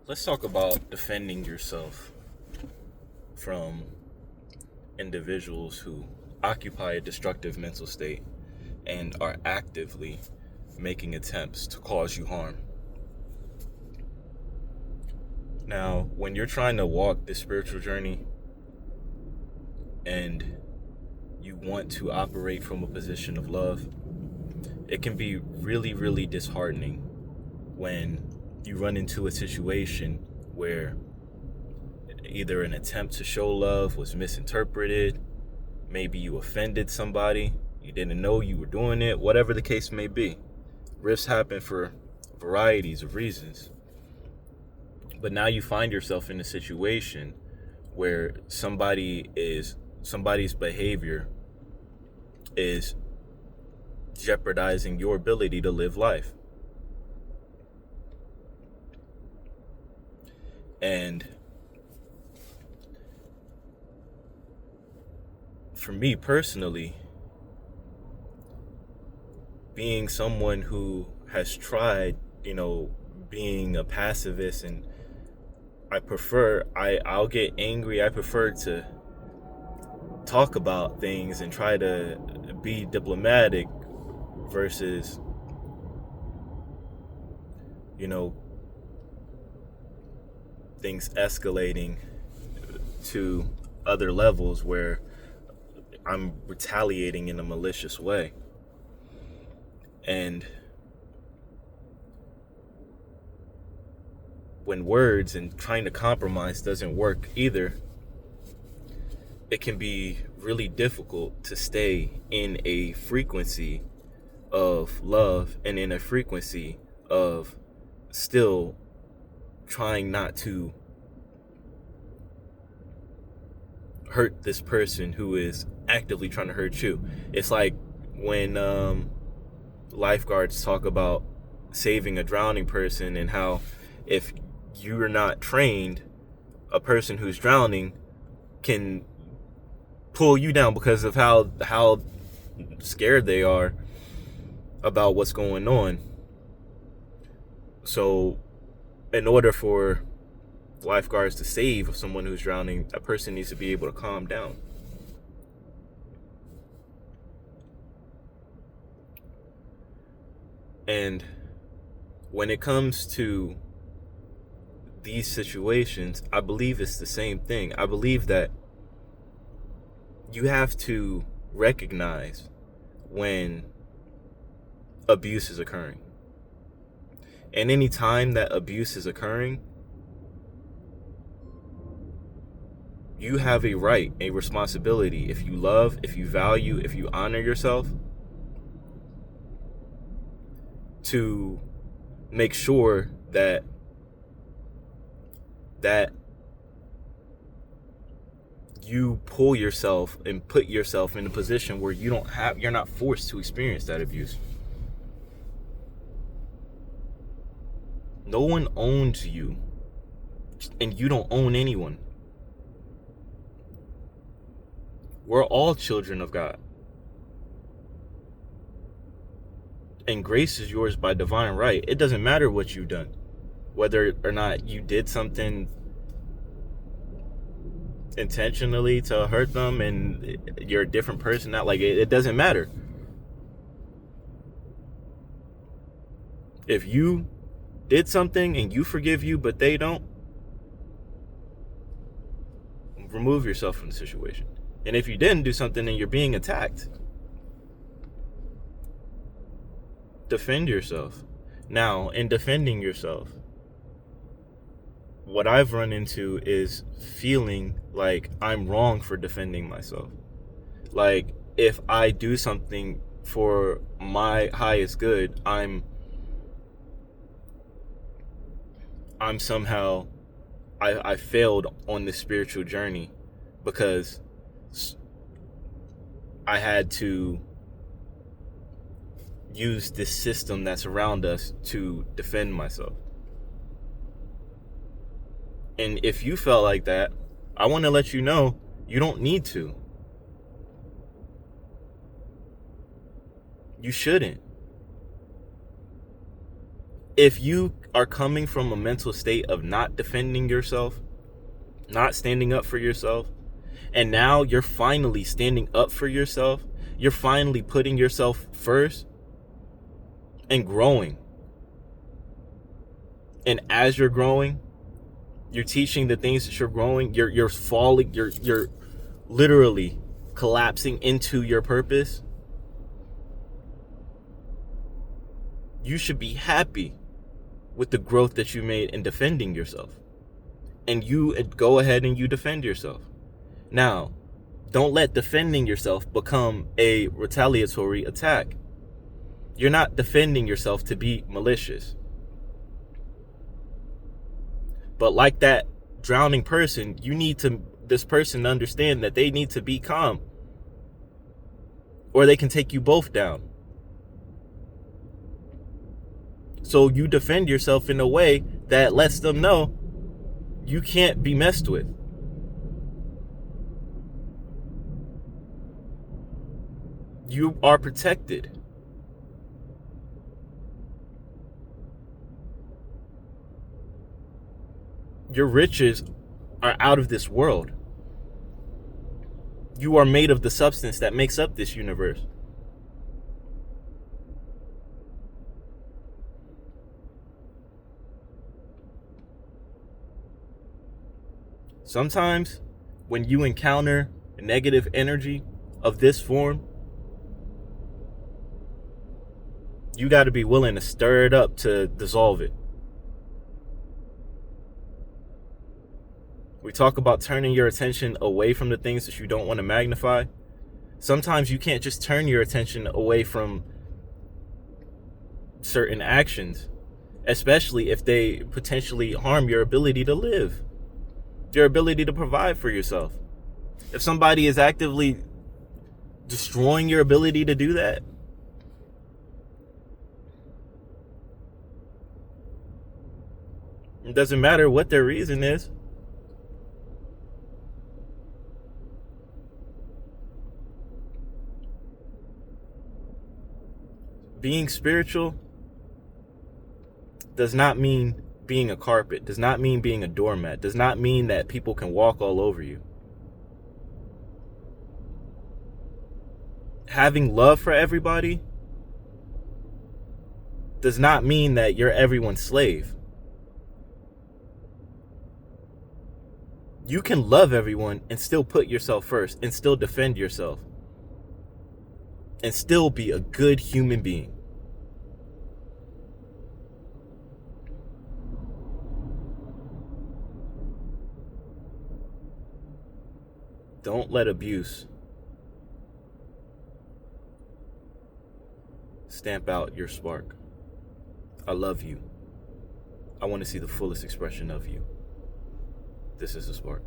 Let's talk about defending yourself from individuals who occupy a destructive mental state and are actively making attempts to cause you harm. Now, when you're trying to walk this spiritual journey and you want to operate from a position of love, it can be really, really disheartening when you run into a situation where either an attempt to show love was misinterpreted, maybe you offended somebody, you didn't know you were doing it, whatever the case may be. Rifts happen for varieties of reasons. But now you find yourself in a situation where somebody's behavior is jeopardizing your ability to live life. And for me personally, being someone who has tried, being a pacifist, and I'll get angry. I prefer to talk about things and try to be diplomatic versus, things escalating to other levels where I'm retaliating in a malicious way. And when words and trying to compromise doesn't work either, it can be really difficult to stay in a frequency of love and in a frequency of still trying not to hurt this person who is actively trying to hurt you. It's like when lifeguards talk about saving a drowning person, and how if you're not trained, a person who's drowning can pull you down because of how scared they are about what's going on. So in order for lifeguards to save someone who's drowning, that person needs to be able to calm down. And when it comes to these situations, I believe it's the same thing. I believe that you have to recognize when abuse is occurring. And any time that abuse is occurring, you have a right, a responsibility, if you love, if you value, if you honor yourself, to make sure that you pull yourself and put yourself in a position where you're not forced to experience that abuse. No one owns you, and you don't own anyone. We're all children of God. And grace is yours by divine right. It doesn't matter what you've done, whether or not you did something intentionally to hurt them and you're a different person now. It doesn't matter. If you did something and you forgive you but they don't, remove yourself from the situation. And if you didn't do something and you're being attacked, defend yourself. Now, in defending yourself, what I've run into is feeling like I'm wrong for defending myself. Like, if I do something for my highest good, I'm somehow, I failed on this spiritual journey because I had to use this system that's around us to defend myself. And if you felt like that, I want to let you know you don't need to. You shouldn't. If you are coming from a mental state of not defending yourself, not standing up for yourself, and now you're finally standing up for yourself, you're finally putting yourself first and growing. And as you're growing, you're teaching the things that you're growing, you're falling, you're literally collapsing into your purpose. You should be happy with the growth that you made in defending yourself. And you go ahead and you defend yourself. Now, don't let defending yourself become a retaliatory attack. You're not defending yourself to be malicious. But like that drowning person, you need this person to understand that they need to be calm, or they can take you both down. So you defend yourself in a way that lets them know you can't be messed with. You are protected. Your riches are out of this world. You are made of the substance that makes up this universe. Sometimes when you encounter negative energy of this form, you got to be willing to stir it up to dissolve it. We talk about turning your attention away from the things that you don't want to magnify. Sometimes you can't just turn your attention away from certain actions, especially if they potentially harm your ability to live, your ability to provide for yourself. If somebody is actively destroying your ability to do that, it doesn't matter what their reason is. Being spiritual does not mean being a carpet, does not mean being a doormat, does not mean that people can walk all over you. Having love for everybody does not mean that you're everyone's slave. You can love everyone and still put yourself first and still defend yourself and still be a good human being. Don't let abuse stamp out your spark. I love you. I want to see the fullest expression of you. This is The Spark.